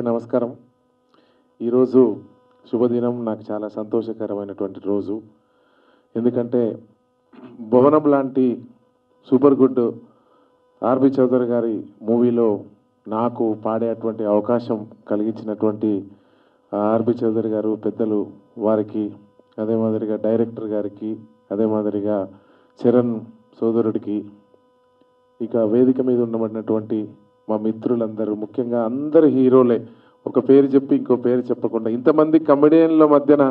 నమస్కారం. ఈరోజు శుభదినం, నాకు చాలా సంతోషకరమైనటువంటి రోజు. ఎందుకంటే భవనం లాంటి సూపర్ గుడ్ ఆర్బి చౌదరి గారి మూవీలో నాకు పాడేటువంటి అవకాశం కలిగించినటువంటి ఆర్బి చౌదరి గారు పెద్దలు వారికి, అదే మాదిరిగా డైరెక్టర్ గారికి, అదే మాదిరిగా చరణ్ సోదరుడికి, ఇక వేదిక మీద ఉండబడినటువంటి మా మిత్రులందరూ, ముఖ్యంగా అందరు హీరోలే, ఒక పేరు చెప్పి ఇంకో పేరు చెప్పకుండా ఇంతమంది కమెడియన్ల మధ్యన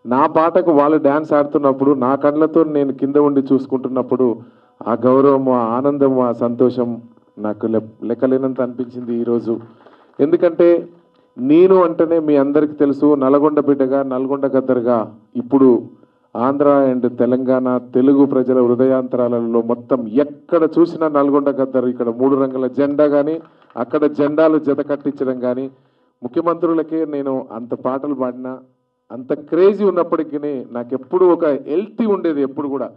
నా పాటకు వాళ్ళు డ్యాన్స్ ఆడుతున్నప్పుడు నా కళ్ళతో నేను కింద ఉండి చూసుకుంటున్నప్పుడు ఆ గౌరవం, ఆ ఆనందం, ఆ సంతోషం నాకు లెక్కలేనంత అనిపించింది ఈరోజు. ఎందుకంటే నేను అంటేనే మీ అందరికీ తెలుసు, నల్గొండ బిడ్డగా, నల్గొండ గద్దరుగా ఇప్పుడు ఆంధ్ర అండ్ తెలంగాణ తెలుగు ప్రజల హృదయాంతరాలలో మొత్తం ఎక్కడ చూసినా నల్గొండ గద్దరు. ఇక్కడ 3 రంగుల జెండా కానీ, అక్కడ జెండాలు జత కట్టించడం కానీ, ముఖ్యమంత్రులకే నేను అంత పాటలు పాడినా, అంత క్రేజీ ఉన్నప్పటికీ నాకు ఎప్పుడు ఒక హెల్తీ ఉండేది. ఎప్పుడు కూడా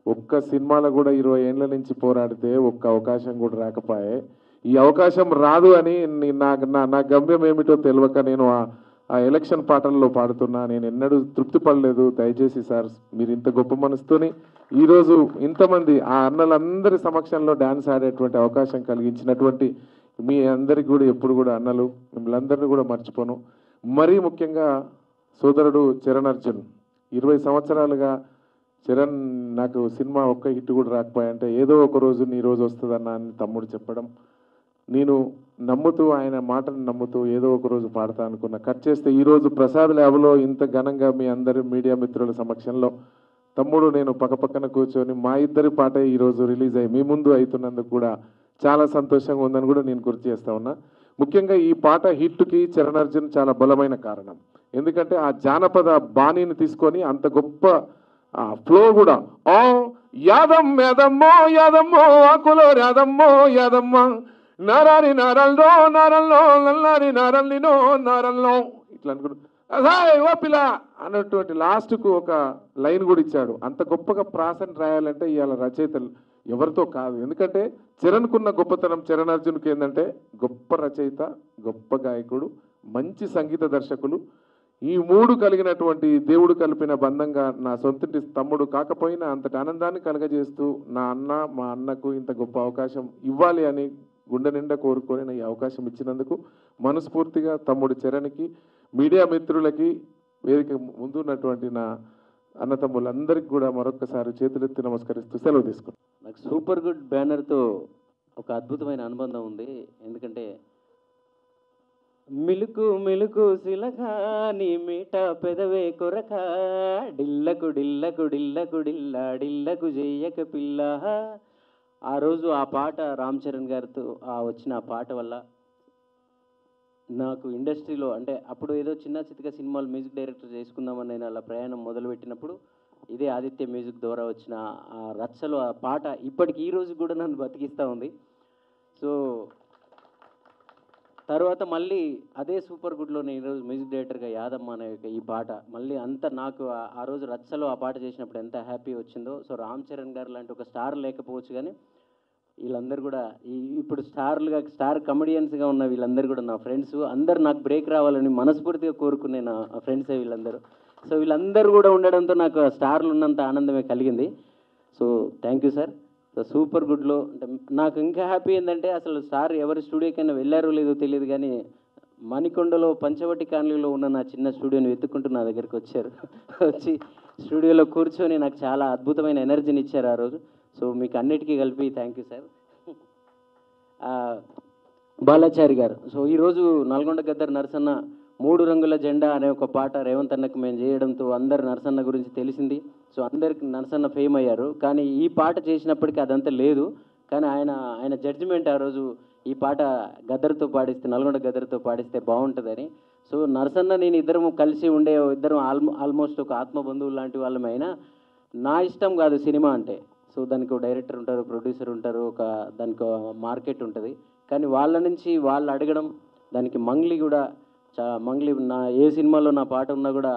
ఒక్క సినిమాలో కూడా 20 ఏళ్ళ నుంచి పోరాడితే ఒక్క అవకాశం కూడా రాకపోయే. ఈ అవకాశం రాదు అని నా గమ్యం ఏమిటో తెలియక నేను ఆ ఎలక్షన్ పాటల్లో పాడుతున్నా. నేను ఎన్నడూ తృప్తి పడలేదు. దయచేసి సార్, మీరు ఇంత గొప్ప మనసుతోని ఈరోజు ఇంతమంది ఆ అన్నలందరి సమక్షంలో డ్యాన్స్ ఆడేటువంటి అవకాశం కలిగించినటువంటి మీ అందరికీ కూడా ఎప్పుడు కూడా అన్నలు, మిమ్మల్ని అందరినీ కూడా మర్చిపోను. మరీ ముఖ్యంగా సోదరుడు చరణ్ అర్జున్, 20 సంవత్సరాలుగా చరణ్ నాకు సినిమా ఒక్క హిట్ కూడా రాకపోయాయంటే ఏదో ఒక రోజు నీ రోజు వస్తుందన్న అని తమ్ముడు చెప్పడం, నేను నమ్ముతూ, ఆయన మాటను నమ్ముతూ ఏదో ఒక రోజు పాడతా అనుకున్నా. కట్ చేస్తే ఈరోజు ప్రసాద్ ల్యాబ్లో ఇంత ఘనంగా మీ అందరి మీడియా మిత్రుల సమక్షంలో తమ్ముడు నేను పక్కపక్కన కూర్చొని మా ఇద్దరి పాటే ఈరోజు రిలీజ్ అయ్యి మీ ముందు అవుతున్నందుకు కూడా చాలా సంతోషంగా ఉందని కూడా నేను గుర్తు చేస్తా ఉన్నా. ముఖ్యంగా ఈ పాట హిట్కి చరణ్ అర్జున్ చాలా బలమైన కారణం. ఎందుకంటే ఆ జానపద బాణీని తీసుకొని అంత గొప్ప ఫ్లో కూడా, ఓ యాదమ్ యాదమ్మో యాదమ్మో ఆకులో యాదమ్మో యాదమ్మ నారాని నారల్లో నారల్లో నల్లారి నారల్లినో నారల్లో ఇట్లా అనుకుంటు ఓ పిల్ల అన్నటువంటి లాస్ట్కు ఒక లైన్ కూడా ఇచ్చాడు. అంత గొప్పగా ప్రాసను రాయాలంటే ఇవాళ రచయితలు ఎవరితో కాదు. ఎందుకంటే చరణ్కున్న గొప్పతనం చరణ్ అర్జున్కి ఏంటంటే గొప్ప రచయిత, గొప్ప గాయకుడు, మంచి సంగీత దర్శకులు. ఈ 3 కలిగినటువంటి దేవుడు కలిపిన బంధంగా నా సొంతటి తమ్ముడు కాకపోయినా అంతటి ఆనందాన్ని కలగజేస్తూ మా అన్నకు ఇంత గొప్ప అవకాశం ఇవ్వాలి అని గుండె నిండా కోరుకొని ఈ అవకాశం ఇచ్చినందుకు మనస్ఫూర్తిగా తమ్ముడు చరణ్కి, మీడియా మిత్రులకి, వేదిక ముందు ఉన్నటువంటి నా అన్నతమ్ములందరికీ కూడా మరొక్కసారి చేతులెత్తి నమస్కరిస్తూ సెలవు తీసుకున్నాను. నాకు సూపర్ గుడ్ బ్యానర్తో ఒక అద్భుతమైన అనుబంధం ఉంది. ఎందుకంటే మిలుకు మిలుకు సిలక నీ మీట పెదవే కొరక డిల్లకు డిల్లకు డిల్లకు డిల్లా డిల్లకు చెయ్యక పిల్ల. ఆ రోజు ఆ పాట రామ్ చరణ్ గారితో వచ్చిన ఆ పాట వల్ల నాకు ఇండస్ట్రీలో, అంటే అప్పుడు ఏదో చిన్న చితక సినిమాలు మ్యూజిక్ డైరెక్టర్ చేసుకుందామని నేను అలా ప్రయాణం మొదలుపెట్టినప్పుడు ఇదే ఆదిత్య మ్యూజిక్ ద్వారా వచ్చిన ఆ రచ్చలో ఆ పాట ఇప్పటికి ఈ రోజు కూడా నన్ను బతికిస్తూ ఉంది. సో తర్వాత మళ్ళీ అదే సూపర్ గుడ్లో నేను ఈరోజు మ్యూజిక్ డైరెక్టర్గా యాదమ్మ అనే ఈ పాట మళ్ళీ అంత నాకు ఆ రోజు రచ్చలో ఆ పాట చేసినప్పుడు ఎంత హ్యాపీ వచ్చిందో. సో రామ్ చరణ్ గారు లాంటి ఒక స్టార్ లేకపోవచ్చు, కానీ వీళ్ళందరూ కూడా ఇప్పుడు స్టార్ కమెడియన్స్గా ఉన్న వీళ్ళందరూ కూడా నా ఫ్రెండ్స్. అందరు నాకు బ్రేక్ రావాలని మనస్ఫూర్తిగా కోరుకునే నా ఫ్రెండ్సే వీళ్ళందరూ. సో వీళ్ళందరూ కూడా ఉండడంతో నాకు స్టార్లు ఉన్నంత ఆనందమే కలిగింది. So thank you sir. So super గుడ్లో అంటే నాకు ఇంకా హ్యాపీ ఏంటంటే అసలు సార్ ఎవరి స్టూడియోకైనా వెళ్ళారో లేదో తెలియదు, కానీ మణికొండలో పంచవటి కాలనీలో ఉన్న నా చిన్న స్టూడియోని వెతుక్కుంటూ నా దగ్గరికి వచ్చారు. వచ్చి స్టూడియోలో కూర్చొని నాకు చాలా అద్భుతమైన ఎనర్జీని ఇచ్చారు ఆ రోజు. సో మీకు అన్నిటికీ కలిపి థ్యాంక్ యూ సార్. బాలాచారి గారు, సో ఈరోజు నల్గొండ గద్దర్ నరసన్న 3 రంగుల జెండా అనే ఒక పాట రేవంత్ అన్నకు మేము చేయడంతో అందరు నరసన్న గురించి తెలిసింది. సో అందరికి నరసన్న ఫేమ్ అయ్యారు. కానీ ఈ పాట చేసినప్పటికీ అదంతా లేదు. కానీ ఆయన జడ్జిమెంట్ ఆ రోజు ఈ పాట గద్దర్తో పాడిస్తే, నల్గొండ గద్దర్తో పాడిస్తే బాగుంటుందని. సో నరసన్న నేను ఇద్దరం కలిసి ఉండే ఇద్దరం ఆల్మోస్ట్ ఒక ఆత్మబంధువులు లాంటి వాళ్ళమైనా నా ఇష్టం కాదు సినిమా అంటే. సో దానికి ఒక డైరెక్టర్ ఉంటారు, ప్రొడ్యూసర్ ఉంటారు, దానికి మార్కెట్ ఉంటుంది. కానీ వాళ్ళ నుంచి వాళ్ళు అడగడం, దానికి మంగ్లీ కూడా మంగ్లీ నా ఏ సినిమాలో నా పాట ఉన్నా కూడా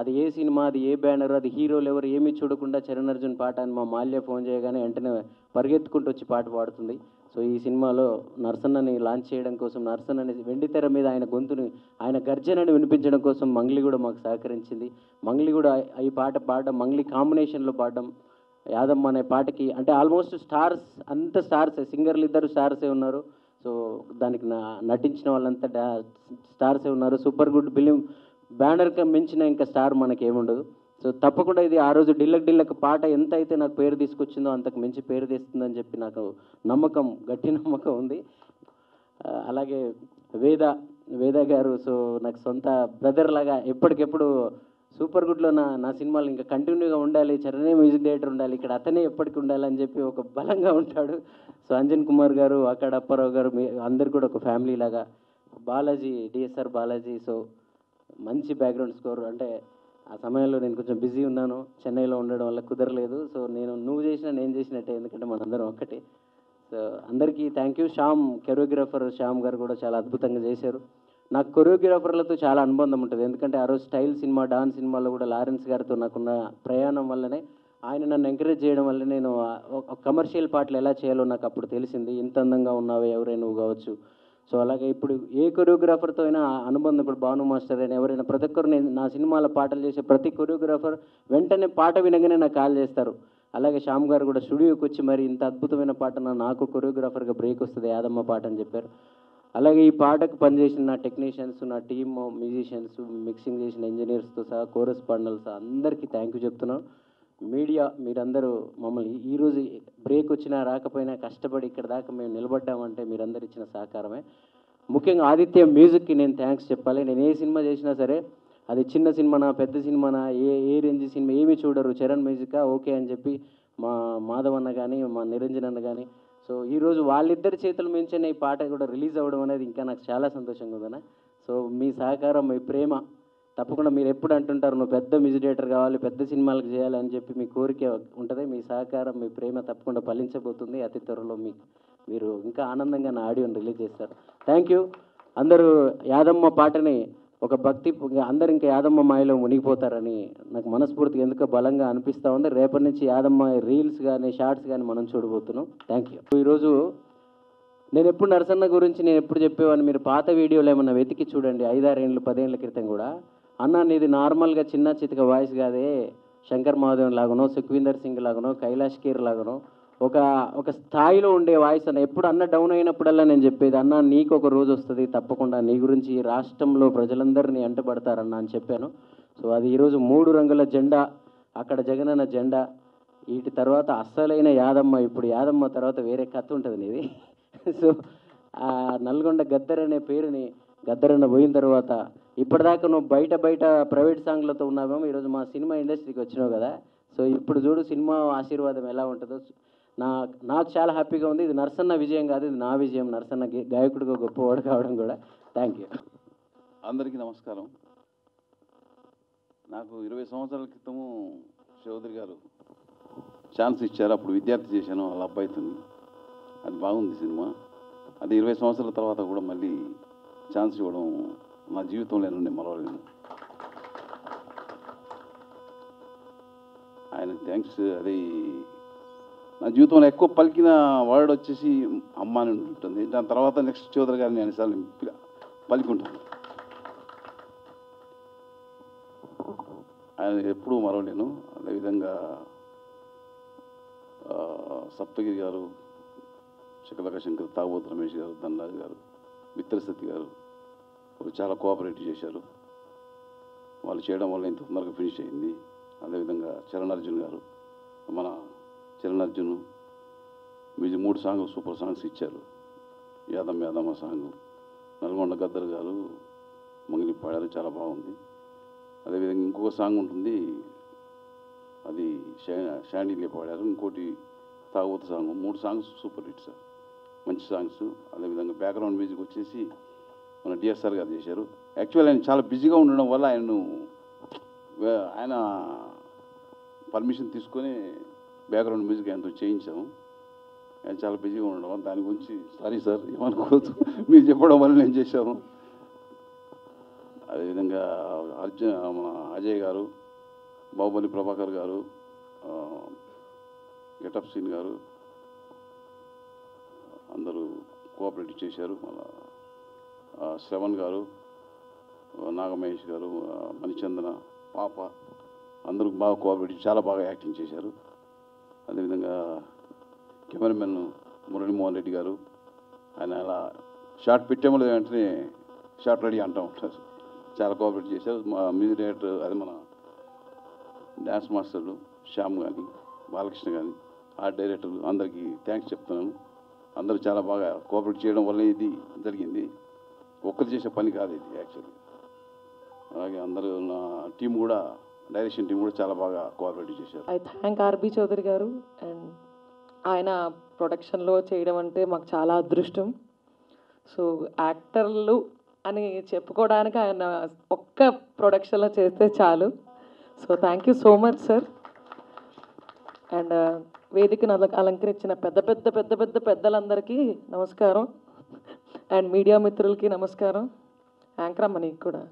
అది ఏ సినిమా, అది ఏ బ్యానర్, అది హీరోలు ఎవరు ఏమీ చూడకుండా చరణ్ అర్జున్ పాట అని మా మాల్య ఫోన్ చేయగానే వెంటనే పరిగెత్తుకుంటూ వచ్చి పాట పాడుతుంది. సో ఈ సినిమాలో నరసన్నని లాంచ్ చేయడం కోసం, నరసన్నని వెండితెర మీద ఆయన గొంతుని, ఆయన గర్జనని వినిపించడం కోసం మంగ్లీ కూడా మాకు సహకరించింది. మంగ్లీ కూడా ఈ పాట పాడడం, మంగ్లీ కాంబినేషన్లో పాడడం, యాదమ్మ అనే పాటకి అంటే ఆల్మోస్ట్ స్టార్స్, అంత స్టార్సే, సింగర్లు ఇద్దరు స్టార్సే ఉన్నారు. సో దానికి నటించిన వాళ్ళంతా స్టార్సే ఉన్నారు. సూపర్ గుడ్ ఫిలిం బ్యానర్కి మించిన ఇంకా స్టార్ మనకి ఏముండదు. సో తప్పకుండా ఇది ఆ రోజు డిల్లక్ పాట ఎంత అయితే నాకు పేరు తీసుకొచ్చిందో అంతకు మించి పేరు తెస్తుందని చెప్పి నాకు నమ్మకం, గట్టి నమ్మకం ఉంది. అలాగే వేద గారు, సో నాకు సొంత బ్రదర్ లాగా ఎప్పటికెప్పుడు సూపర్ గుడ్లో నా సినిమాలు ఇంకా కంటిన్యూగా ఉండాలి, చరణే మ్యూజిక్ డైరెక్టర్ ఉండాలి, ఇక్కడ అతనే ఎప్పటికి ఉండాలని చెప్పి ఒక బలంగా ఉంటాడు. సో అంజన్ కుమార్ గారు, అక్కడ అప్పారావు గారు, అందరు కూడా ఒక ఫ్యామిలీ లాగా. బాలాజీ, డిఎస్ఆర్ బాలాజీ, సో మంచి బ్యాక్గ్రౌండ్ స్కోర్. అంటే ఆ సమయంలో నేను కొంచెం బిజీ ఉన్నాను, చెన్నైలో ఉండడం వల్ల కుదరలేదు. సో నువ్వు చేసినా నేను చేసినట్టే, ఎందుకంటే మనందరం ఒక్కటే. సో అందరికీ థ్యాంక్ యూ. కొరియోగ్రాఫర్ శ్యామ్ గారు కూడా చాలా అద్భుతంగా చేశారు. నాకు కొరియోగ్రాఫర్లతో చాలా అనుబంధం ఉంటుంది, ఎందుకంటే ఆ రోజు స్టైల్ సినిమా, డాన్స్ సినిమాలో కూడా లారెన్స్ గారితో నాకున్న ప్రయాణం వల్లనే, ఆయన నన్ను ఎంకరేజ్ చేయడం వల్ల నేను కమర్షియల్ పాటలు ఎలా చేయాలో నాకు అప్పుడు తెలిసింది. ఇంత అందంగా ఉన్నావే ఎవరైనా నువ్వు కావచ్చు. సో అలాగే ఇప్పుడు ఏ కొరియోగ్రాఫర్తో అయినా అనుబంధం, ఇప్పుడు భాను మాస్టర్ అయినా ఎవరైనా, ప్రతి ఒక్కరు నేను నా సినిమాల పాటలు చేసే ప్రతి కొరియోగ్రాఫర్ వెంటనే పాట వినగానే నాకు కాల్ చేస్తారు. అలాగే శ్యామ్ గారు కూడా స్టూడియోకి వచ్చి మరి ఇంత అద్భుతమైన పాట నాకు కొరియోగ్రాఫర్గా బ్రేక్ వస్తుంది యాదమ్మ పాట అని చెప్పారు. అలాగే ఈ పాటకు పనిచేసిన నా టెక్నీషియన్స్, నా టీమ్ మ్యూజిషియన్స్, మిక్సింగ్ చేసిన ఇంజనీర్స్తో సహా, కోరస్ పార్ట్నర్స్ అందరికీ థ్యాంక్ యూ చెప్తున్నాను. మీడియా మీరందరూ మమ్మల్ని ఈరోజు బ్రేక్ వచ్చినా రాకపోయినా కష్టపడి ఇక్కడ దాకా మేము నిలబడ్డామంటే మీరందరూ ఇచ్చిన సహకారమే. ముఖ్యంగా ఆదిత్య మ్యూజిక్కి నేను థ్యాంక్స్ చెప్పాలి. నేను ఏ సినిమా చేసినా సరే, అది చిన్న సినిమానా పెద్ద సినిమానా ఏ రేంజ్ సినిమా ఏమీ చూడరు, చరణ్ మ్యూజికా ఓకే అని చెప్పి మా మాధవ్ అన్న కానీ, మా నిరంజన్ అన్న కానీ. సో ఈరోజు వాళ్ళిద్దరి చేతుల మించిన ఈ పాట కూడా రిలీజ్ అవ్వడం అనేది ఇంకా నాకు చాలా సంతోషంగా ఉందన్న. సో మీ సహకారం, మీ ప్రేమ తప్పకుండా, మీరు ఎప్పుడు అంటుంటారు నువ్వు పెద్ద మ్యూజిక్ డైరెక్టర్ కావాలి, పెద్ద సినిమాలకు చేయాలి అని చెప్పి మీ కోరిక ఉంటుంది. మీ సహకారం, మీ ప్రేమ తప్పకుండా ఫలించబోతుంది. అతి త్వరలో మీరు ఇంకా ఆనందంగా నా ఆడియోని రిలీజ్ చేస్తారు. Thank you. అందరూ యాదమ్మ పాటని ఒక భక్తి, అందరు ఇంకా యాదమ్మ మాయలో మునిగిపోతారని నాకు మనస్ఫూర్తిగా ఎందుకో బలంగా అనిపిస్తూ ఉంది. రేపటి నుంచి యాదమ్మ రీల్స్ కానీ షార్ట్స్ కానీ మనం చూడబోతున్నాం. Thank you. ఈరోజు నేను ఎప్పుడు నరసన్న గురించి నేను ఎప్పుడు చెప్పేవాడిని, మీరు పాత వీడియోలు ఏమన్నా వెతికి చూడండి, 5-6 ఏళ్ళు 10 ఏళ్ళ క్రితం కూడా. అన్న నీది నార్మల్గా చిన్న చితక వాయిస్ కాదే, శంకర్ మహాదేవన్ లాగానో, సుఖ్వీందర్ సింగ్ లాగానో, కైలాష్ ఖేర్ లాగానో ఒక స్థాయిలో ఉండే వాయిస్ అన్న. ఎప్పుడు అన్న డౌన్ అయినప్పుడల్లా నేను చెప్పేది, అన్న నీకు ఒక రోజు వస్తుంది తప్పకుండా, నీ గురించి ఈ రాష్ట్రంలో ప్రజలందరినీ అంటపడతారన్న అని చెప్పాను. సో అది ఈరోజు 3 రంగుల జెండా, అక్కడ జగనన్న జెండా, వీటి తర్వాత అస్సలైన యాదమ్మ. ఇప్పుడు యాదమ్మ తర్వాత వేరే కథ ఉంటుంది నీది. సో ఆ నల్గొండ గద్దర్ అనే పేరుని, గద్దరన్న పోయిన తర్వాత ఇప్పటిదాకా నువ్వు బయట ప్రైవేట్ సాంగ్లతో ఉన్నావేమో, ఈరోజు మా సినిమా ఇండస్ట్రీకి వచ్చినావు కదా. సో ఇప్పుడు చూడు సినిమా ఆశీర్వాదం ఎలా ఉంటుందో. నాకు చాలా హ్యాపీగా ఉంది. ఇది నరసన్న విజయం కాదు, ఇది నా విజయం. నరసన్న గాయకుడిగా గొప్పవాడు కావడం కూడా. Thank you. అందరికీ నమస్కారం. నాకు 20 సంవత్సరాల క్రితము చౌదరి గారు ఛాన్స్ ఇచ్చారు. అప్పుడు విద్యార్థి చేశాను వాళ్ళ అబ్బాయితో. అది బాగుంది సినిమా. అది 20 సంవత్సరాల తర్వాత కూడా మళ్ళీ ఛాన్స్ ఇవ్వడం నా జీవితంలో నేను మరవలేను. ఆయనకు థ్యాంక్స్. అది నా జీవితంలో ఎక్కువ పలికిన వర్డ్ వచ్చేసి అమ్మ అని ఉంటుంది. దాని తర్వాత నెక్స్ట్ చౌదరి గారిని అన్నిసార్లు పలికి ఉంటాను. ఆయన ఎప్పుడూ మరవలేను. అదేవిధంగా సప్తగిరి గారు, శకలక శంకర్, తాగోతు రమేష్ గారు, ధనరాజు గారు, మిత్రసతి గారు చాలా కోఆపరేటివ్ చేశారు. వాళ్ళు చేయడం వల్ల ఇంత తొందరగా ఫినిష్ అయింది. అదేవిధంగా చరణ్ అర్జున్ గారు, మన చరణ్ అర్జున్ మ్యూజిక్ 3 సాంగ్లు సూపర్ సాంగ్స్ ఇచ్చారు. యాదమ్మ సాంగ్, నల్గొండ గద్దర్ గారు మంగిలి పాడారు, చాలా బాగుంది. అదేవిధంగా ఇంకొక సాంగ్ ఉంటుంది, అది షాండీలే పాడారు. ఇంకోటి తాగోతు song. 3 songs super hit sir, మంచి సాంగ్స్. అదేవిధంగా బ్యాక్గ్రౌండ్ మ్యూజిక్ వచ్చేసి మన డిఎస్ఆర్ గారు చేశారు. యాక్చువల్ ఆయన చాలా బిజీగా ఉండడం వల్ల ఆయన పర్మిషన్ తీసుకొని బ్యాక్గ్రౌండ్ మ్యూజిక్ ఆయనతో చేయించాము. ఆయన చాలా బిజీగా ఉండడం వల్ల దాని గురించి సారీ సార్, ఏమనుకోవద్దు, మీరు చెప్పడం వల్ల నేను చేశాను. అదేవిధంగా మన అజయ్ గారు, బాహుబలి ప్రభాకర్ గారు, గెటప్ సీన్ గారు, అందరూ కోఆపరేట్ చేశారు. మళ్ళా శ్రవణ్ గారు, నాగమహేష్ గారు, మణిచందన, పాప అందరూ బాగా కోఆపరేట్ చాలా బాగా యాక్టింగ్ చేశారు. అదేవిధంగా కెమెరామెన్ మురళీమోహన్ రెడ్డి గారు, ఆయన అలా షార్ట్ పెట్టామో వెంటనే షార్ట్ రెడీ అంటూ ఉంటారు. చాలా కోఆపరేట్ చేశారు. మా మ్యూజిక్ డైరెక్టర్ అదే మన డ్యాన్స్ మాస్టర్లు శ్యామ్ కానీ, బాలకృష్ణ కానీ, ఆర్ట్ డైరెక్టర్లు అందరికీ థ్యాంక్స్ చెప్తున్నాను. అందరూ చాలా బాగా కోఆపరేట్ చేయడం వల్ల ఇది జరిగింది. ఒక్కరు చేసే పని కాదు ఇది యాక్చువల్లీ. అలాగే అందరూ నా టీం కూడా, డైరెక్షన్ టీం కూడా చాలా బాగా కోఆపరేట్ చేశారు. ఐ థ్యాంక్ ఆర్బి చౌదరి గారు. అండ్ ఆయన ప్రొడక్షన్లో చేయడం అంటే మాకు చాలా అదృష్టం. సో యాక్టర్లు అని చెప్పుకోవడానికి ఆయన ఒక్క ప్రొడక్షన్లో చేస్తే చాలు. So thank you so much sir. And వేదికను అలంకరించిన పెద్ద పెద్ద పెద్ద పెద్ద పెద్దలందరికీ నమస్కారం. అండ్ మీడియా మిత్రులకి నమస్కారం. యాంకర్ అమ్మ నీకు కూడా.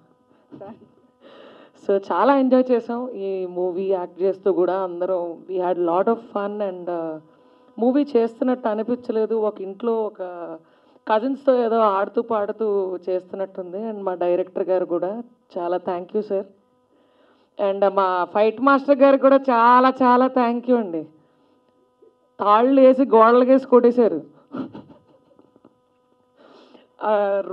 సో చాలా ఎంజాయ్ చేసాం ఈ మూవీ యాక్ట్ చేస్తూ కూడా. అందరం we had lot of fun. And movie చేస్తున్నట్టు అనిపించలేదు. ఒక ఇంట్లో ఒక కజిన్స్తో ఏదో ఆడుతూ పాడుతూ చేస్తున్నట్టుంది. అండ్ మా డైరెక్టర్ గారు కూడా చాలా థ్యాంక్ యూ సార్. అండ్ మా ఫైట్ మాస్టర్ గారు కూడా చాలా చాలా థ్యాంక్ యూ అండి. తాళ్ళు వేసి గోడలకి వేసి కొట్టేశారు.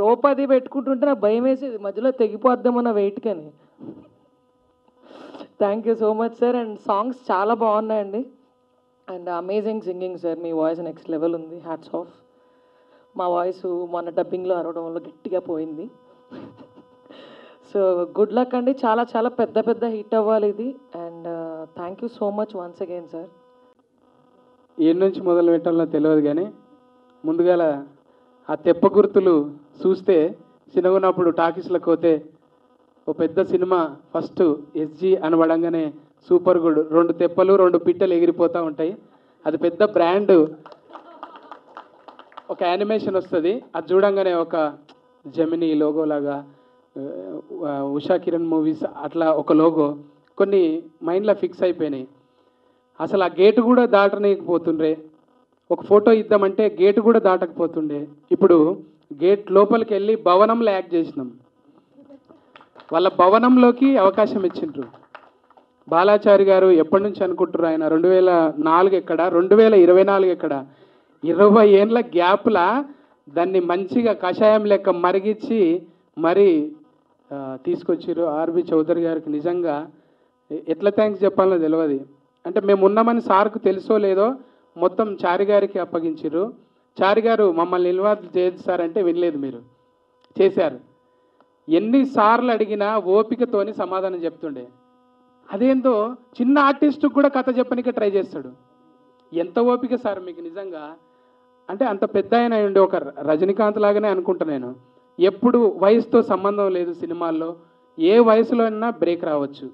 రోపది పెట్టుకుంటుంటే నాకు భయం వేసేది, మధ్యలో తెగిపోద్దామన్న వెయిట్కి అని. Thank you so much sir. And songs చాలా బాగున్నాయండి. And amazing singing sir. మీ వాయిస్ నెక్స్ట్ లెవెల్ ఉంది. Hats off. మా వాయిస్ మొన్న డబ్బింగ్లో అరవడం వల్ల గట్టిగా పోయింది. సో గుడ్ లక్ అండి. చాలా చాలా పెద్ద పెద్ద హిట్ అవ్వాలి ఇది. And thank you so much once again sir. ఏ నుంచి మొదలు పెట్టాలో తెలియదు కానీ ముందుగాల ఆ తెప్ప గుర్తులు చూస్తే చిన్నగున్నప్పుడు టాకీస్లకు పోతే ఓ పెద్ద సినిమా ఫస్ట్ ఎస్జీ అనబడంగానే సూపర్ గుడ్ 2 తెప్పలు 2 పిట్టలు ఎగిరిపోతూ ఉంటాయి. అది పెద్ద బ్రాండ్. ఒక యానిమేషన్ వస్తుంది, అది చూడంగానే ఒక జెమినీ లోగో లాగా, ఉషా కిరణ్ మూవీస్ అట్లా ఒక లోగో కొన్ని మైండ్లో ఫిక్స్ అయిపోయినాయి. అసలు ఆ గేటు కూడా దాటనీయకపోతుండ్రే. ఒక ఫోటో ఇద్దామంటే గేటు కూడా దాటకపోతుండే. ఇప్పుడు గేట్ లోపలికి వెళ్ళి భవనంలో యాక్ట్ చేసినాం. వాళ్ళ భవనంలోకి అవకాశం ఇచ్చిండ్రు. బాలాచారి గారు ఎప్పటి నుంచి అనుకుంటారు ఆయన 2004 ఎక్కడ, 2024 ఎక్కడ, 20 ఏళ్ళ గ్యాప్లా దాన్ని మంచిగా కషాయం లెక్క మరిగించి మరీ తీసుకొచ్చారు. ఆర్బి చౌదరి గారికి నిజంగా ఎట్లా థ్యాంక్స్ చెప్పాలో తెలియదు. అంటే మేము ఉన్నామని సార్కు తెలుసో లేదో మొత్తం చారి గారికి అప్పగించారు. చారి గారు మమ్మల్ని ఇన్వాల్వ్ చేస్తారంటే వినలేదు, మీరు చేశారు. ఎన్నిసార్లు అడిగినా ఓపికతోని సమాధానం చెప్తుండే. అదేందో చిన్న ఆర్టిస్టుకు కూడా కథ చెప్పనికే ట్రై చేస్తాడు. ఎంత ఓపిక సార్ మీకు నిజంగా. అంటే అంత పెద్ద ఆయన ఉండే ఒక రజనీకాంత్ లాగానే అనుకుంటా నేను. ఎప్పుడు వయసుతో సంబంధం లేదు సినిమాల్లో, ఏ వయసులో అయినా బ్రేక్ రావచ్చు.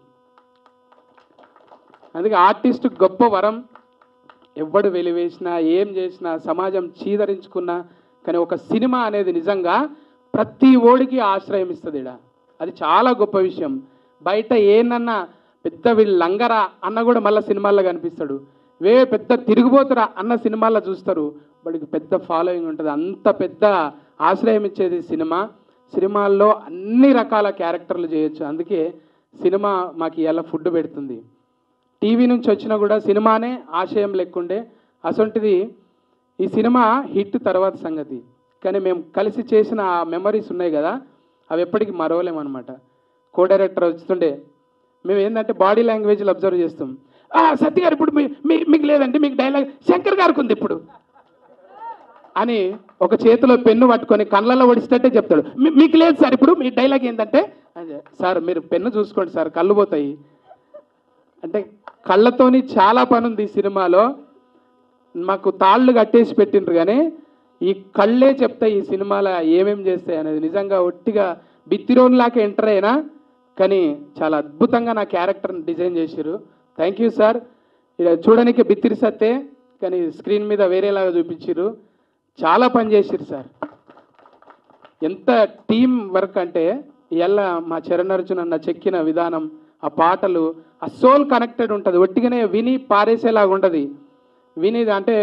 అందుకే ఆర్టిస్ట్ గొప్ప వరం. ఎవ్వడు వెలివేసినా ఏం చేసినా సమాజం చీదరించుకున్నా కానీ ఒక సినిమా అనేది నిజంగా ప్రతి ఓడికి ఆశ్రయం ఇస్తుంది. అది చాలా గొప్ప విషయం. బయట ఏనన్నా పెద్ద వీళ్ళు లంగరా అన్న కూడా మళ్ళీ సినిమాల్లో కనిపిస్తాడు. పెద్ద తిరిగిపోతురా అన్న సినిమాల్లో చూస్తారు. వాడికి పెద్ద ఫాలోయింగ్ ఉంటుంది. అంత పెద్ద ఆశ్రయం ఇచ్చేది సినిమా. సినిమాల్లో అన్ని రకాల క్యారెక్టర్లు చేయొచ్చు. అందుకే సినిమా మాకు ఇలా ఫుడ్ పెడుతుంది. టీవీ నుంచి వచ్చినా కూడా సినిమానే ఆశయం లెక్కుండే. అసొంటిది ఈ సినిమా హిట్ తర్వాత సంగతి. కానీ మేము కలిసి చేసిన ఆ మెమరీస్ ఉన్నాయి కదా, అవి ఎప్పటికీ మరవలేమన్నమాట. కో డైరెక్టర్ వస్తుండే మేము ఏంటంటే బాడీ లాంగ్వేజ్లు అబ్జర్వ్ చేస్తాం. సత్య గారు ఇప్పుడు మీకు లేదండి, మీకు డైలాగ్ శంకర్ గారికి ఉంది ఇప్పుడు అని ఒక చేతిలో పెన్ను పట్టుకొని కళ్ళల్లో ఒడిస్తేటే చెప్తాడు. మీకు లేదు సార్ ఇప్పుడు మీ డైలాగ్ ఏంటంటే, సార్ మీరు పెన్ను చూసుకోండి సార్ కళ్ళు పోతాయి అంటే. కళ్ళతోని చాలా పని ఉంది ఈ సినిమాలో. మాకు తాళ్ళు కట్టేసి పెట్టిండ్రు కానీ ఈ కళ్ళే చెప్తాయి ఈ సినిమాలో ఏమేం చేస్తాయి అనేది. నిజంగా ఒట్టిగా బిత్తిరోన్లాగా ఎంటర్ అయినా కానీ చాలా అద్భుతంగా నా క్యారెక్టర్ని డిజైన్ చేశారు. Thank you sir. ఇలా చూడడానికి బిత్తిరి సత్తే కానీ స్క్రీన్ మీద వేరేలాగా చూపించారు. చాలా పని చేశారు సార్. ఎంత టీం వర్క్ అంటే ఇలా మా చరణ్ అర్జున్ అన్న చెక్కిన విధానం, ఆ పాటలు, ఆ సోల్ కనెక్టెడ్ ఉంటుంది. ఒట్టిగానే విని పారేసేలాగా ఉండదు. విని అంటే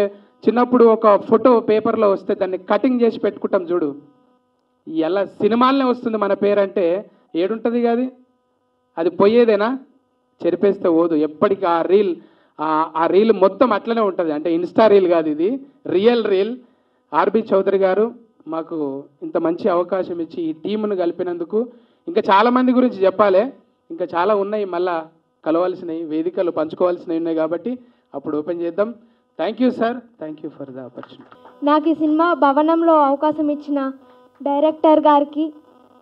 చిన్నప్పుడు ఒక ఫోటో పేపర్లో వస్తే దాన్ని కటింగ్ చేసి పెట్టుకుంటాం చూడు, ఎలా సినిమాలనే వస్తుంది మన పేరంటే ఏడుంటుంది కాదు, అది పోయేదేనా? చెరిపేస్తే పోదు, ఎప్పటికీ ఆ రీల్ మొత్తం అట్లనే ఉంటుంది. అంటే ఇన్స్టా రీల్ కాదు, ఇది రియల్ రీల్. ఆర్బి చౌదరి గారు మాకు ఇంత మంచి అవకాశం ఇచ్చి ఈ టీమును కలిపినందుకు, ఇంకా చాలామంది గురించి చెప్పాలి, ఇంకా చాలా ఉన్నాయి, మళ్ళా కలవాల్సినవి, వేదికలు పంచుకోవాల్సినవి ఉన్నాయి, కాబట్టి అప్పుడు ఓపెన్ చేద్దాం. Thank you sir, thank you for the opportunity. నాకు ఈ సినిమా భవనంలో అవకాశం ఇచ్చిన డైరెక్టర్ గారికి,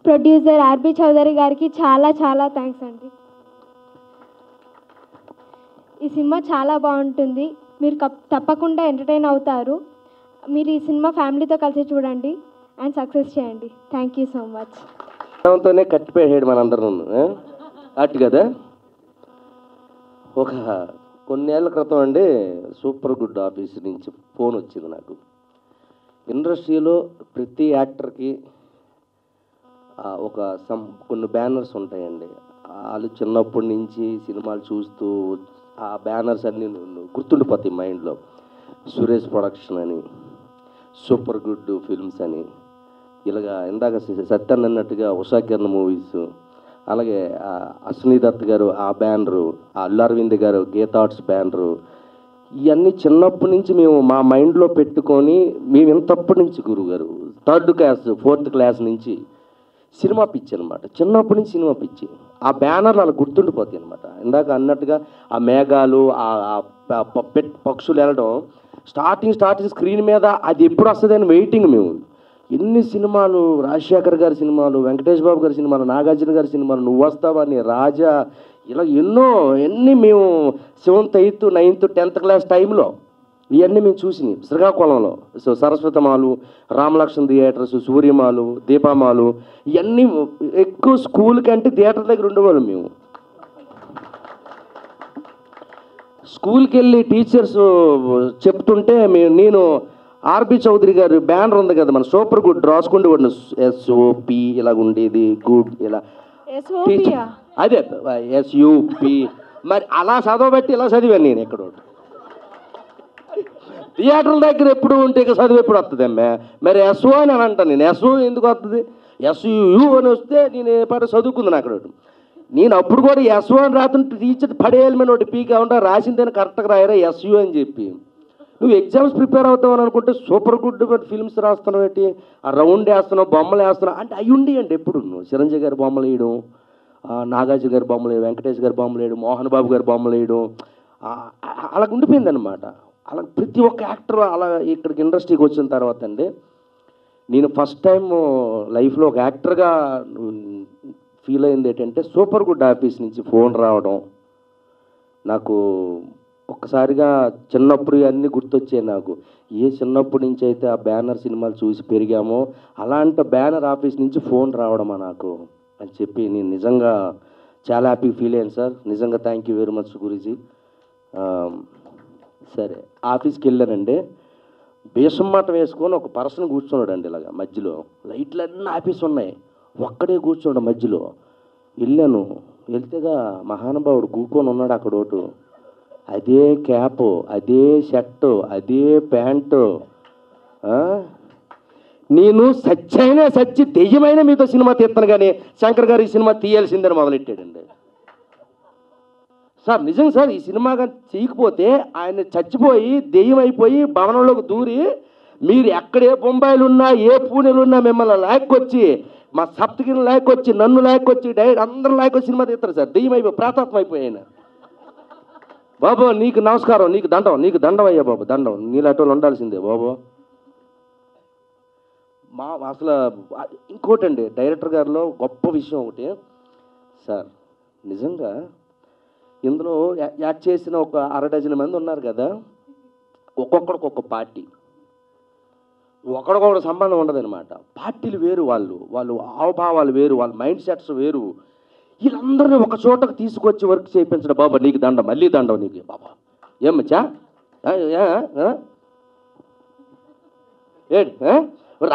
ప్రొడ్యూసర్ ఆర్బి చౌదరి గారికి చాలా చాలా థ్యాంక్స్ అండి. ఈ సినిమా చాలా బాగుంటుంది, మీరు తప్పకుండా ఎంటర్టైన్ అవుతారు. మీరు ఈ సినిమా ఫ్యామిలీతో కలిసి చూడండి అండ్ సక్సెస్ చేయండి. Thank you so much. తోనే కట్టిపోయాడు మనందరం అటు కదా. ఒక కొన్నేళ్ల క్రితం అండి సూపర్ గుడ్ ఆఫీస్ నుంచి ఫోన్ వచ్చింది నాకు. ఇండస్ట్రీలో ప్రతి యాక్టర్కి కొన్ని బ్యానర్స్ ఉంటాయండి. వాళ్ళు చిన్నప్పటి నుంచి సినిమాలు చూస్తూ ఆ బ్యానర్స్ అన్నీ గుర్తుండిపోతాయి మైండ్లో. సురేష్ ప్రొడక్షన్ అని, సూపర్ గుడ్ ఫిల్మ్స్ అని, ఇలాగా ఇందాక సత్యన్ అన్నట్టుగా ఉషా కిరణ్ మూవీస్, అలాగే అశ్విని దత్ గారు ఆ బ్యానరు, అల్లు అరవింద్ గారు గీతా ఆర్ట్స్ బ్యానరు, ఇవన్నీ చిన్నప్పటి నుంచి మేము మా మైండ్లో పెట్టుకొని మేము ఇంతప్పటి నుంచి గురుగారు 3rd క్లాస్ 4th క్లాస్ నుంచి సినిమా పిచ్చి అనమాట. చిన్నప్పటి నుంచి సినిమా పిచ్చి. ఆ బ్యానర్లు అలా గుర్తుండిపోతాయి అనమాట. ఇందాక అన్నట్టుగా ఆ మేఘాలు, పక్షులు వెళ్ళడం, స్టార్టింగ్ స్క్రీన్ మీద అది ఎప్పుడు వస్తుంది అని వెయిటింగ్ మేము. ఎన్ని సినిమాలు, రాజశేఖర్ గారి సినిమాలు, వెంకటేష్ బాబు గారి సినిమాలు, నాగార్జున గారి సినిమాలు, నువ్వు వస్తావని, రాజా, ఇలా ఎన్ని మేము 7th 8th 9th 10th class టైంలో ఇవన్నీ మేము చూసినాయి శ్రీకాకుళంలో. సో సరస్వతమాలు, రామలక్ష్మణ్ థియేటర్స్, సూర్యమాలు, దీపామాలు, ఇవన్నీ ఎక్కువ స్కూల్ కంటే థియేటర్ దగ్గర ఉండేవాళ్ళం మేము. స్కూల్కి వెళ్ళి టీచర్స్ చెప్తుంటే నేను ఆర్బి చౌదరి గారు బ్యానర్ ఉంది కదా మన సూపర్ గుడ్ రాసుకుంటూ ఉండి ఎస్ఓపి ఇలాగ ఉండేది, గుడ్ ఇలా అదే ఎస్యూపి, మరి అలా చదవబట్టి ఇలా చదివాను నేను. ఎక్కడ థియేటర్ల దగ్గర ఎప్పుడు ఉంటే ఇక చదువు ఎప్పుడు వస్తుంది అమ్మే, మరి ఎస్ఓ అని అంటాను నేను. ఎస్ఓ ఎందుకు వస్తుంది, ఎస్యు అని వస్తే నేను పాట చదువుకుంది అక్కడ. నేను అప్పుడు కూడా ఎస్ఓ అని రాతుంటే టీచర్ పడేయాలి ఒకటి పీకా ఉంటా, రాసిందని కరెక్ట్గా రాయరా ఎస్యు అని చెప్పి. నువ్వు ఎగ్జామ్స్ ప్రిపేర్ అవుతావని అనుకుంటే సూపర్ గుడ్ ఫిల్మ్స్ రాస్తున్నావు ఏంటి, ఆ రౌండ్ వేస్తున్నావు, బొమ్మలు వేస్తున్నావు అంటే అవి ఉండేయండి. ఎప్పుడు నువ్వు చిరంజీవి గారి బొమ్మలు వేయడం, నాగార్జున గారి బొమ్మలు వేయడం, వెంకటేష్ గారి బొమ్మలు వేయడం, మోహన్ బాబు గారి బొమ్మలు వేయడం, అలా ఉండిపోయింది అనమాట. అలా ప్రతి ఒక్క యాక్టర్ అలా ఇక్కడికి ఇండస్ట్రీకి వచ్చిన తర్వాత అండి నేను ఫస్ట్ టైం లైఫ్లో ఒక యాక్టర్గా ఫీల్ అయింది ఏంటంటే సూపర్ గుడ్ ఆఫీస్ నుంచి ఫోన్ రావడం. నాకు ఒక్కసారిగా చిన్నప్పుడు అన్నీ గుర్తొచ్చాయి నాకు. ఏ చిన్నప్పటి నుంచి అయితే ఆ బ్యానర్ సినిమాలు చూసి పెరిగామో అలాంటి బ్యానర్ ఆఫీస్ నుంచి ఫోన్ రావడమా నాకు అని చెప్పి నేను నిజంగా చాలా హ్యాపీ ఫీల్ అయ్యాను సార్. నిజంగా thank you very much Guruji. సరే ఆఫీస్కి వెళ్ళానండి, బేసమ్మాట వేసుకొని ఒక పర్సన్ కూర్చున్నాడు అండి ఇలాగా మధ్యలో, లైట్లు అన్నీ ఆఫీస్ ఉన్నాయి, ఒక్కడే కూర్చోండి మధ్యలో. వెళ్ళాను, వెళ్తేగా మహానుభావుడు కూకొని ఉన్నాడు అక్కడ ఒకటి, అదే క్యాప్, అదే షర్టు, అదే ప్యాంటు. నేను సచ్చి దెయ్యమైన మీతో సినిమా తీస్తాను కానీ శంకర్ గారు ఈ సినిమా తీయాల్సిందని మొదలెట్టాడండి. సార్ నిజంగా సార్, ఈ సినిమా కానీ చేయకపోతే ఆయన చచ్చిపోయి దెయ్యం అయిపోయి భవనంలోకి దూరి మీరు ఎక్కడే బొంబాయిలు ఉన్నా ఏ పూణెలు ఉన్నా మిమ్మల్ని లాక్కొచ్చి మా సప్తగిరిని లాక్కొచ్చి నన్ను లాక్కొచ్చి డైరెక్ట్ అందరూ లాక్కొచ్చి సినిమా తీస్తారు సార్. దెయ్యం అయిపోయి ప్రాతాత్మ అయిపోయి ఆయన. బాబు నీకు నమస్కారం, నీకు దండం అయ్యా బాబు, దండం, నీలాంటి వాళ్ళు ఉండాల్సిందే బాబు. అసలు ఇంకోటండి డైరెక్టర్ గారిలో గొప్ప విషయం ఒకటి సార్, నిజంగా ఇందులో యాక్ట్ చేసిన ఒక 6 డజన్ మంది ఉన్నారు కదా, ఒక్కొక్కడికి ఒక్క పార్టీ, ఒకడికొకటి సంబంధం ఉండదన్నమాట. పార్టీలు వేరు, వాళ్ళు హావభావాలు వేరు, వాళ్ళ మైండ్ సెట్స్ వేరు. వీళ్ళందరినీ ఒక చోటకు తీసుకొచ్చి వర్క్ చేయించడం. బాబా నీకు దండం, మళ్ళీ దండం నీకు బాబా. ఏమచ్చా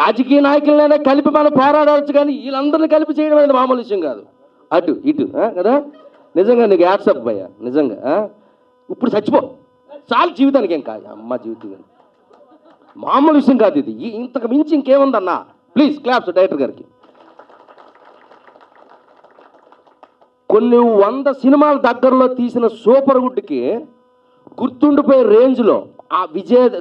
రాజకీయ నాయకులైనా కలిపి మనం పోరాడవచ్చు కానీ వీళ్ళందరినీ కలిపి చేయడం అనేది మామూలు విషయం కాదు. అటు ఇటు కదా, నిజంగా నీకు యాడ్సప్ భయ్యా. నిజంగా ఇప్పుడు చచ్చిపో చాలు, జీవితానికి ఏం కాదు అమ్మ జీవితం. మామూలు విషయం కాదు ఇది. ఇంతకు మించి ఇంకేముందన్నా? ప్లీజ్ క్లాప్స్ డైరెక్టర్ గారికి. కొన్ని 100 సినిమాల దగ్గరలో తీసిన సూపర్ గుడ్కి గుర్తుండిపోయే రేంజ్లో ఆ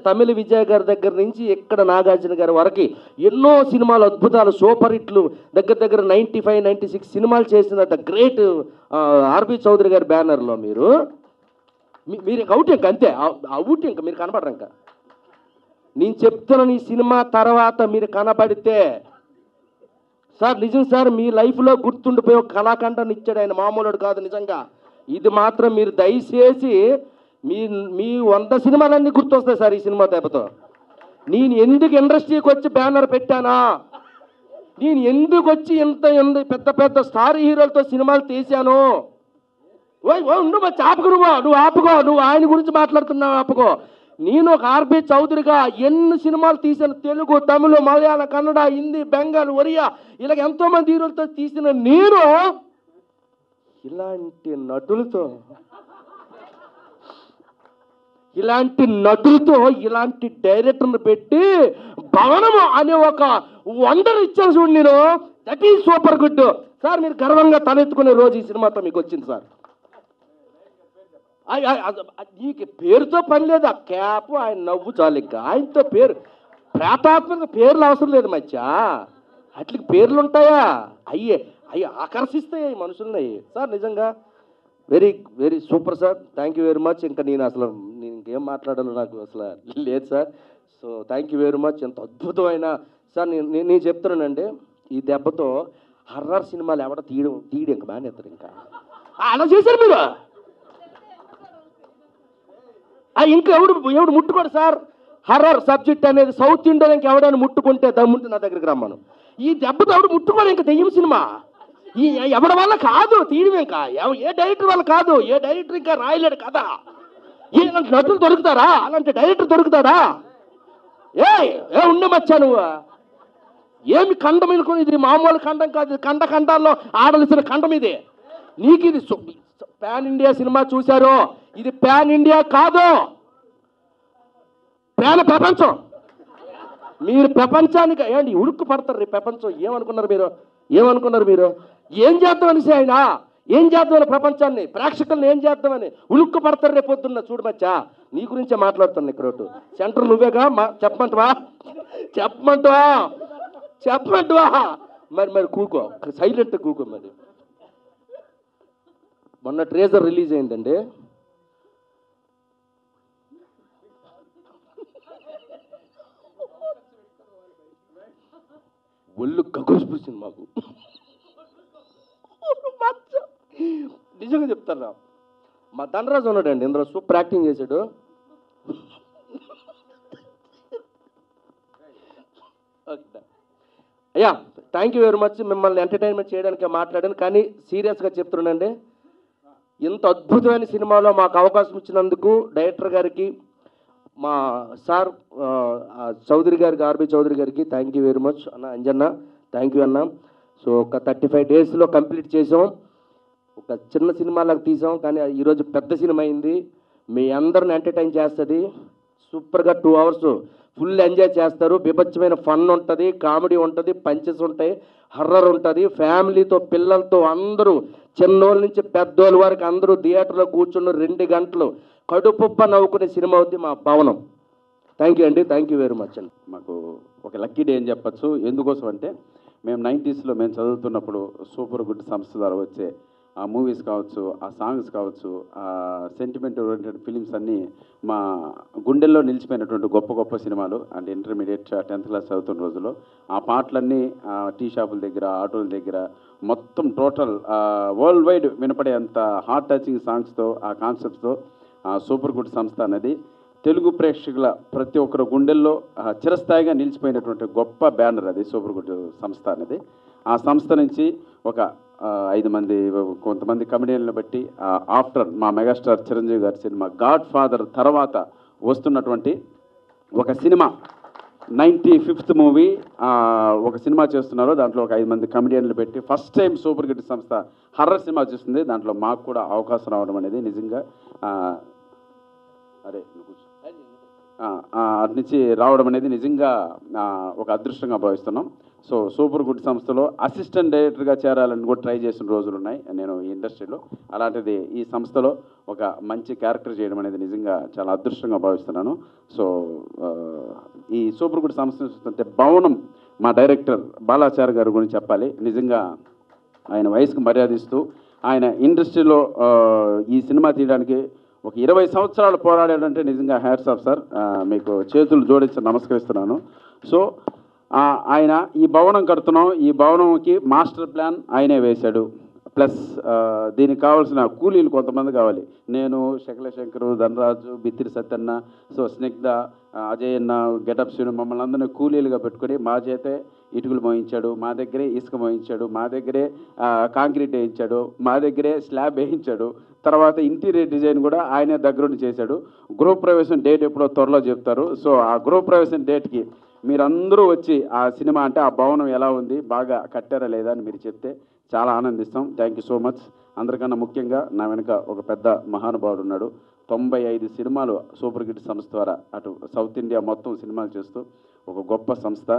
తమిళ విజయ్ గారి దగ్గర నుంచి ఇక్కడ నాగార్జున గారి వరకు ఎన్నో సినిమాలు అద్భుతాలు సూపర్ హిట్లు దగ్గర 95, 96 సినిమాలు చేసిన ద గ్రేట్ ఆర్బి చౌదరి గారి బ్యానర్లో మీరు అవుట్ ఇంక అంతే, అవుట్ ఇంక మీరు కనపడరు. ఇంకా నేను చెప్తున్నాను, ఈ సినిమా తర్వాత మీరు కనబడితే సార్ నిజం సార్ మీ లైఫ్లో గుర్తుండిపోయి ఒక కళాఖండాన్ని ఇచ్చాడు ఆయన, మామూలుడు కాదు నిజంగా. ఇది మాత్రం మీరు దయచేసి మీ 100 సినిమాలన్నీ గుర్తొస్తాయి సార్ ఈ సినిమా దెబ్బతో. నేను ఎందుకు ఇండస్ట్రీకి వచ్చి బ్యానర్ పెట్టానా, నేను ఎందుకు వచ్చి ఎంత పెద్ద స్టార్ హీరోలతో సినిమాలు తీశాను. నువ్వు ఆపుకో, నువ్వు ఆపుకో, నువ్వు ఆయన గురించి మాట్లాడుతున్నావు ఆపుకో. నేను ఒక ఆర్బి చౌదరిగా ఎన్ని సినిమాలు తీశాను, తెలుగు, తమిళ, మలయాళం, కన్నడ, హిందీ, బెంగాల్, ఒరియా, ఇలాగ ఎంతోమంది హీరోలతో తీసిన నేను ఇలాంటి నటులతో ఇలాంటి డైరెక్టర్ని పెట్టి భవనము అనే ఒక వండర్ ఇచ్చాను చూడు నేను. That is super good sir. మీరు గర్వంగా తలెత్తుకునే రోజు ఈ సినిమాతో మీకు వచ్చింది సార్. నీకు పేరుతో పని లేదు, ఆ క్యాప్ ఆయన నవ్వు చాలు. ఇంకా ఆయనతో పేరు ప్రేతాత్మక పేర్లు అవసరం లేదు మధ్య. అట్లకి పేర్లు ఉంటాయా? అయ్యి ఆకర్షిస్తాయి మనుషుల్ని సార్. నిజంగా very very super sir. Thank you very much. ఇంకా నేను ఇంకేం మాట్లాడాలో నాకు అసలు లేదు sir. So thank you very much. ఎంత అద్భుతమైన సార్. నేను చెప్తున్నానండి, ఈ దెబ్బతో హర్రర్ సినిమాలు ఎవడ తీయడం ఇంకా మానేస్తారు. ఇంకా అలా చేశారు మీరు. ఇంకా ఎవడు ముట్టుకోడు సార్. హర్రర్ సబ్జెక్ట్ అనేది సౌత్ ఇండియా ఇంకా ఎవడైనా ముట్టుకుంటే దమ్ముంటే నా దగ్గరికి రమ్మను. ఈ దెబ్బతో ఎవడు ముట్టుకోడు ఇంకా దెయ్యం సినిమా. ఎవడి వల్ల కాదు తీయడం, ఇంకా ఏ డైరెక్టర్ వల్ల కాదు. ఏ డైరెక్టర్ ఇంకా రాయలేడు కదా. ఇలాంటి నటులు దొరుకుతారా? అలాంటి డైరెక్టర్ దొరుకుతాడా? ఏ ఉండమచ్చా నువ్వు? ఏమి ఖండం అనుకుని, ఇది మామూలు ఖండం కాదు. ఖండాల్లో ఆడవలసిన ఖండం ఇది. నీకు ఇది పాన్ ఇండియా సినిమా చూశారు, ఇది పాన్ ఇండియా కాదు, పాన్ ప్రపంచం. మీరు ప్రపంచానికి ఏంటి ఉడుక్కు పడతారు ప్రపంచం. ఏమనుకున్నారు మీరు? ఏం చేద్దామని ఆయన, ఏం చేద్దామని ప్రపంచాన్ని, ప్రేక్షకులను ఏం చేద్దామని ఉలుక్కు పడతారు రేపు పొద్దున్న. చూడు మచ్చా, నీ గురించే మాట్లాడుతాను. ఇక్కడ సెంటర్ నువ్వేగా చెప్పమంటావా? మరి కూకో, సైలెంట్ కూకో. మరి మొన్న ట్రేజర్ రిలీజ్ అయిందండి. ఒళ్ళు గగుసిపోయింది మాకు. నిజంగా చెప్తారా, మా ధనరాజు ఉన్నాడండి ఇందులో, సూపర్ యాక్టింగ్ చేశాడు. అయ్యా థ్యాంక్ యూ వెరీ మచ్. మిమ్మల్ని ఎంటర్టైన్మెంట్ చేయడానికి మాట్లాడాను, కానీ సీరియస్గా చెప్తున్నానండి, ఇంత అద్భుతమైన సినిమాలో మాకు అవకాశం ఇచ్చినందుకు డైరెక్టర్ గారికి, మా సార్ చౌదరి గారికి, ఆర్బి చౌదరి గారికి థ్యాంక్ యూ వెరీ మచ్. అన్న అంజన్న థ్యాంక్ యూ అన్న. సో ఒక 35 డేస్లో కంప్లీట్ చేసాం. ఒక చిన్న సినిమాలకు తీసాం, కానీ ఈరోజు పెద్ద సినిమా అయింది. మీ అందరిని ఎంటర్టైన్ చేస్తుంది. సూపర్గా 2 అవర్స్ ఫుల్ ఎంజాయ్ చేస్తారు. బీభత్సమైన ఫన్ ఉంటుంది, కామెడీ ఉంటుంది, పంచెస్ ఉంటాయి, హర్రర్ ఉంటుంది. ఫ్యామిలీతో, పిల్లలతో అందరూ, చిన్నోళ్ళ నుంచి పెద్దోళ్ళ వరకు అందరూ థియేటర్లో కూర్చున్న 2 గంటలు కడుపుబ్బ నవ్వుకునే సినిమా అవుతుంది మా భవనం. థ్యాంక్ యూ అండి. థ్యాంక్ యూ వెరీ మచ్ అండి. మాకు ఒక లక్కీ డే అని చెప్పచ్చు. ఎందుకోసం అంటే మేము 90s మేము చదువుతున్నప్పుడు సూపర్ గుడ్ సంస్థ ద్వారా వచ్చే ఆ మూవీస్ కావచ్చు, ఆ సాంగ్స్ కావచ్చు, ఆ సెంటిమెంట్ ఓరియంటెడ్ ఫిలిమ్స్ అన్నీ మా గుండెల్లో నిలిచిపోయినటువంటి గొప్ప సినిమాలు. అంటే ఇంటర్మీడియట్ 10th క్లాస్ చదువుతున్న రోజుల్లో ఆ పాటలన్నీ టీ షాపుల దగ్గర, ఆటోల దగ్గర మొత్తం టోటల్ వరల్డ్ వైడ్ వినపడే అంత హార్ట్ టచింగ్ సాంగ్స్తో, ఆ కాన్సెప్ట్స్తో సూపర్ గుడ్ సంస్థ అనేది తెలుగు ప్రేక్షకుల ప్రతి ఒక్కరు గుండెల్లో చిరస్థాయిగా నిలిచిపోయినటువంటి గొప్ప బ్యానర్ అది సూపర్ గుడ్ సంస్థ అనేది. ఆ సంస్థ నుంచి ఒక 5 మంది కొంతమంది కమెడియన్లను బట్టి ఆఫ్టర్ మా మెగాస్టార్ చిరంజీవి గారి సినిమా గాడ్ ఫాదర్ తర్వాత వస్తున్నటువంటి ఒక సినిమా 95th మూవీ ఒక సినిమా చేస్తున్నారు. దాంట్లో ఒక 5 మంది కమెడియన్లు పెట్టి ఫస్ట్ టైం సూపర్ గుడ్ సంస్థ హర్రర్ సినిమా చూస్తుంది. దాంట్లో మాకు కూడా అవకాశం రావడం అనేది నిజంగా అరే అటు నుంచి రావడం అనేది నిజంగా ఒక అదృష్టంగా భావిస్తున్నాం. సో సూపర్ గుడ్ సంస్థలో అసిస్టెంట్ డైరెక్టర్గా చేరాలని కూడా ట్రై చేసిన రోజులు ఉన్నాయి నేను ఈ ఇండస్ట్రీలో. అలాంటిది ఈ సంస్థలో ఒక మంచి క్యారెక్టర్ చేయడం అనేది నిజంగా చాలా అదృష్టంగా భావిస్తున్నాను. సో ఈ సూపర్ గుడ్ సంస్థ చూస్తుంటే భవనం మా డైరెక్టర్ బాలాచారి గారి గురించి చెప్పాలి. నిజంగా ఆయన వయసుకు మర్యాద ఇస్తూ ఆయన ఇండస్ట్రీలో ఈ సినిమా తీయడానికి ఒక 20 సంవత్సరాలు పోరాడాడంటే నిజంగా హ్యాట్స్ ఆఫ్ సార్, మీకు చేతులు జోడించి నమస్కరిస్తున్నాను. సో ఆయన ఈ భవనం కడుతున్నాం, ఈ భవనంకి మాస్టర్ ప్లాన్ ఆయనే వేశాడు. ప్లస్ దీనికి కావాల్సిన కూలీలు కొంతమంది కావాలి. నేను, శకల శంకరు, ధనరాజు, బిత్తిరి సత్యన్న, సో స్నిగ్ధ, అజయ్ అన్న, గెటప్ శ్రీను మమ్మల్ని అందరినీ కూలీలుగా పెట్టుకొని మా చేతే ఇటుకలు మోయించాడు, మా దగ్గరే ఇసుక మోయించాడు, మా దగ్గరే కాంక్రీట్ వేయించాడు, మా దగ్గరే స్లాబ్ వేయించాడు. తర్వాత ఇంటీరియర్ డిజైన్ కూడా ఆయనే దగ్గరుండి చేశాడు. గృహప్రవేశం డేట్ ఎప్పుడో త్వరలో చెప్తారు. సో ఆ గృహప్రవేశం డేట్కి మీరందరూ వచ్చి ఆ సినిమా అంటే ఆ భవనం ఎలా ఉంది, బాగా కట్టారా లేదా అని మీరు చెప్తే చాలా ఆనందిస్తాం. Thank you so much. అందరికన్నా ముఖ్యంగా నా వెనుక ఒక పెద్ద మహానుభావుడు ఉన్నాడు. 95 సినిమాలు సూపర్ హిట్ సంస్థ ద్వారా అటు సౌత్ ఇండియా మొత్తం సినిమాలు చేస్తూ ఒక గొప్ప సంస్థ.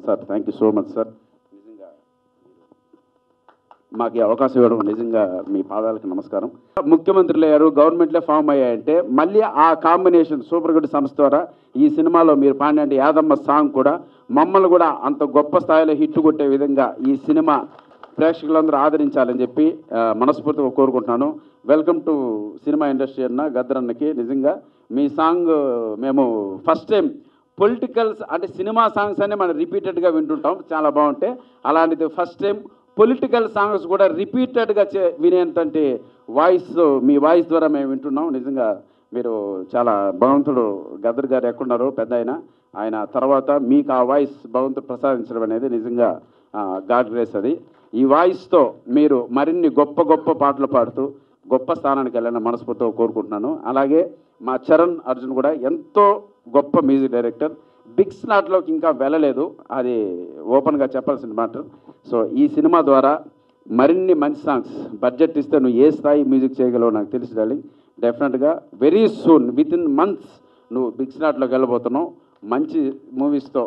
Sir thank you so much sir. నిజంగా మాకు ఈ అవకాశం ఇవ్వడం నిజంగా మీ పాదాలకు నమస్కారం. ముఖ్యమంత్రులు అయ్యారు, గవర్నమెంట్లే ఫామ్ అయ్యాయంటే మళ్ళీ ఆ కాంబినేషన్ సూపర్ గుడ్ సంస్థ ద్వారా ఈ సినిమాలో మీరు పాడిన యాదమ్మ సాంగ్ కూడా మమ్మల్ని కూడా అంత గొప్ప స్థాయిలో హిట్ కొట్టే విధంగా ఈ సినిమా ప్రేక్షకులందరూ ఆదరించాలని చెప్పి మనస్ఫూర్తిగా కోరుకుంటున్నాను. వెల్కమ్ టు సినిమా ఇండస్ట్రీ అన్న గద్దరన్నకి. నిజంగా మీ సాంగ్ మేము ఫస్ట్ టైం పొలిటికల్స్ అంటే సినిమా సాంగ్స్ అనే మనం రిపీటెడ్గా వింటుంటాం, చాలా బాగుంటాయి. అలాంటిది ఫస్ట్ టైం పొలిటికల్ సాంగ్స్ కూడా రిపీటెడ్గా వినేంతంటి వాయిస్ మీ వాయిస్ ద్వారా మేము వింటున్నాం. నిజంగా మీరు చాలా భగవంతుడు గద్దర్ గారు ఎక్కడున్నారో పెద్ద ఆయన తర్వాత మీకు ఆ వాయిస్ భగవంతుడు ప్రసాదించడం అనేది నిజంగా గాడ్ గ్రేస్. అది ఈ వాయిస్తో మీరు మరిన్ని గొప్ప గొప్ప పాటలు పాడుతూ గొప్ప స్థానానికి వెళ్ళాలని మనస్ఫూర్తిగా కోరుకుంటున్నాను. అలాగే మా చరణ్ అర్జున్ కూడా ఎంతో గొప్ప మ్యూజిక్ డైరెక్టర్. బిగ్ స్లాట్లోకి ఇంకా వెళ్ళలేదు, అది ఓపెన్గా చెప్పాల్సిన మ్యాటర్. సో ఈ సినిమా ద్వారా మరిన్ని మంచి సాంగ్స్ బడ్జెట్ ఇస్తే నువ్వు ఏ స్థాయి మ్యూజిక్ చేయగలవో నాకు తెలిసి డార్లింగ్. డెఫినెట్గా very soon within months నువ్వు బిగ్ స్లాట్లోకి వెళ్ళబోతున్నావు. మంచి మూవీస్తో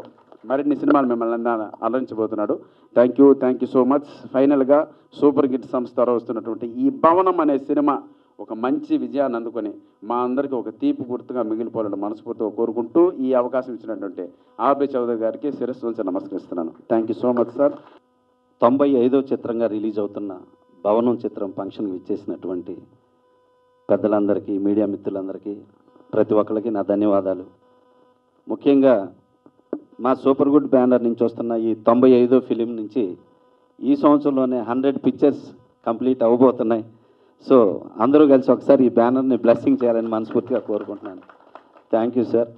మరిన్ని సినిమాలు మిమ్మల్ని అలరించబోతున్నాడు. Thank you so much. ఫైనల్గా సూపర్ హిట్ సంస్థ వస్తున్నటువంటి ఈ భవనం అనే సినిమా ఒక మంచి విజయాన్ని అందుకొని మా అందరికీ ఒక తీపి గుర్తుగా మిగిలిపోవాలని మనస్ఫూర్తిగా కోరుకుంటూ ఈ అవకాశం ఇచ్చినటువంటి ఆర్బి చౌదరి గారికి శిరస్సు నుంచి నమస్కరిస్తున్నాను. Thank you so much sir. 95వ చిత్రంగా రిలీజ్ అవుతున్న భవనం చిత్రం ఫంక్షన్కి ఇచ్చేసినటువంటి పెద్దలందరికీ, మీడియా మిత్రులందరికీ, ప్రతి ఒక్కరికి నా ధన్యవాదాలు. ముఖ్యంగా మా సూపర్ గుడ్ బ్యానర్ నుంచి వస్తున్న ఈ 95వ ఫిలిం నుంచి ఈ సంవత్సరంలోనే 100 పిక్చర్స్ కంప్లీట్ అవ్వబోతున్నాయి. సో అందరూ కలిసి ఒకసారి ఈ బ్యానర్ని బ్లెస్సింగ్ చేయాలని మనస్ఫూర్తిగా కోరుకుంటున్నాను. Thank you sir.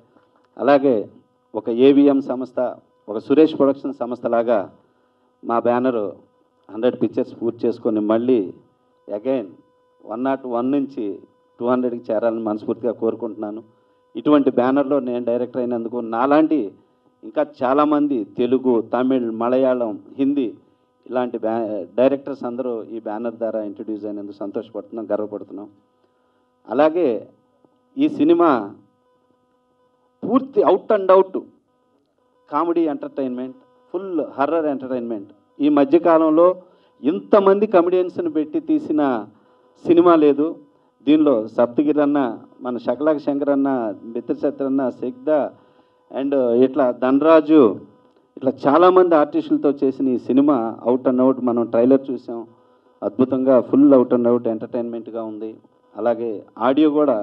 అలాగే ఒక ఏవిఎం సంస్థ, ఒక సురేష్ ప్రొడక్షన్ సంస్థలాగా మా బ్యానరు 100 పిక్చర్స్ పూర్తి చేసుకొని మళ్ళీ అగైన్ 101 నుంచి 200కి చేరాలని మనస్ఫూర్తిగా కోరుకుంటున్నాను. ఇటువంటి బ్యానర్లో నేను డైరెక్టర్ అయినందుకు నాలాంటి ఇంకా చాలామంది తెలుగు, తమిళ్, మలయాళం, హిందీ ఇలాంటి డైరెక్టర్స్ అందరూ ఈ బ్యానర్ ద్వారా ఇంట్రడ్యూస్ అయినందుకు సంతోషపడుతున్నాం, గర్వపడుతున్నాం. అలాగే ఈ సినిమా పూర్తి out and out comedy entertainment, full horror entertainment. ఈ మధ్యకాలంలో ఇంతమంది కమెడియన్స్ని పెట్టి తీసిన సినిమా లేదు. దీనిలో సప్తగిరి అన్న, మన శకలాక శంకర్ అన్న, బిత్తిరి సత్యన్న అన్న, సిగ్ధ అండ్ ఇట్లా ధనరాజు, ఇట్లా చాలామంది ఆర్టిస్టులతో చేసిన ఈ సినిమా అవుట్ అండ్ అవుట్. మనం ట్రైలర్ చూసాం, అద్భుతంగా ఫుల్ అవుట్ అండ్ అవుట్ ఎంటర్టైన్మెంట్గా ఉంది. అలాగే ఆడియో కూడా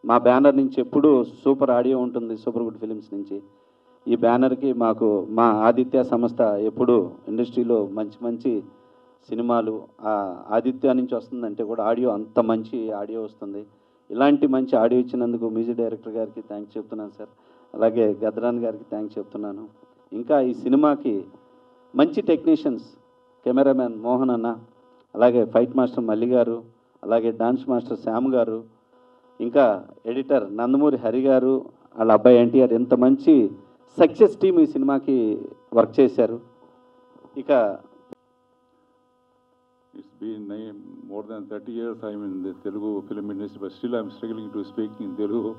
మా బ్యానర్ నుంచి ఎప్పుడూ సూపర్ ఆడియో ఉంటుంది, సూపర్ గుడ్ ఫిలిమ్స్ నుంచి. ఈ బ్యానర్కి మాకు మా ఆదిత్య సంస్థ ఎప్పుడు ఇండస్ట్రీలో మంచి మంచి సినిమాలు ఆదిత్య నుంచి వస్తుందంటే కూడా ఆడియో అంత మంచి ఆడియో వస్తుంది. ఇలాంటి మంచి ఆడియో ఇచ్చినందుకు మ్యూజిక్ డైరెక్టర్ గారికి థ్యాంక్స్ చెప్తున్నాను సార్. అలాగే గద్రాన్ గారికి థ్యాంక్స్ చెప్తున్నాను. ఇంకా ఈ సినిమాకి మంచి టెక్నీషియన్స్, కెమెరామ్యాన్ మోహన్ అన్న, అలాగే ఫైట్ మాస్టర్ మల్లి గారు, అలాగే డాన్స్ మాస్టర్ శ్యామ్ గారు, ఇంకా ఎడిటర్ నందమూరి హరి గారు, వాళ్ళ అబ్బాయి ఎన్టీఆర్, ఎంత మంచి సక్సెస్ టీమ్ ఈ సినిమాకి వర్క్ చేశారు. ఇక It's been more than 30 years I'm in the Telugu film industry, but still I'm struggling to speak in Telugu.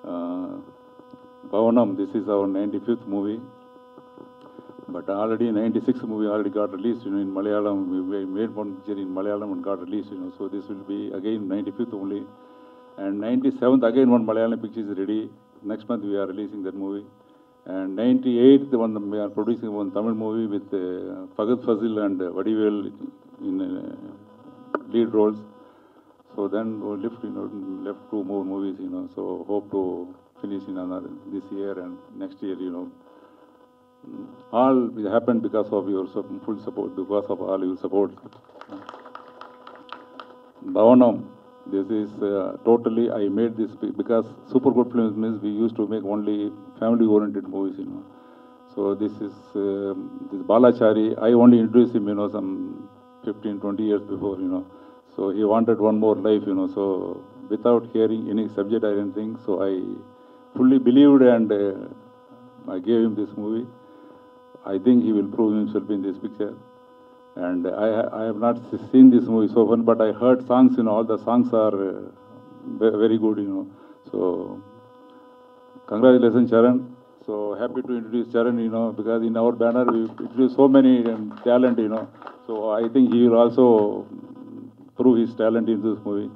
Bhavanam, this is our 95th movie. But already 96th movie already got released, in Malayalam. We made one picture in Malayalam and got released, So this will be again 95th only. And 97th again one Malayalam picture is ready. Next month we are releasing that movie. And 98th one we are producing one Tamil movie with Fagad Fazil and Vadivel in lead roles. So then we left 2 more movies, So hope to finish in another this year and next year, All will happen because of your full support, because of all your support. Bhavanam, this is totally, I made this because Super Good Films means we used to make only family-oriented movies, So this is this Balachari, I only introduced him, some 15, 20 years before, So he wanted one more life, So without hearing any subject or anything, so I fully believed and I gave him this movie. I think he will prove himself in this picture. And I have not seen this movie so far, but I heard songs, all the songs are very good, So congratulations, Charan. So happy to introduce Charan, because in our banner we introduce so many talent, So I think he will also prove his talent in this movie.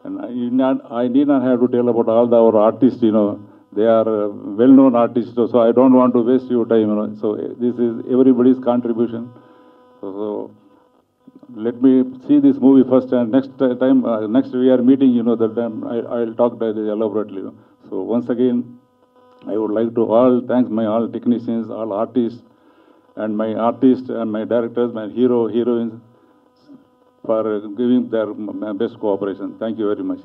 And I need not have to tell about all our artists, They are well-known artists, so I don't want to waste your time, So this is everybody's contribution. So let me see this movie first, and next time, next we are meeting, that time I'll talk elaborately. So once again, I would like to thank my all technicians, all artists, and my directors, my heroines, for giving their best cooperation. Thank you very much.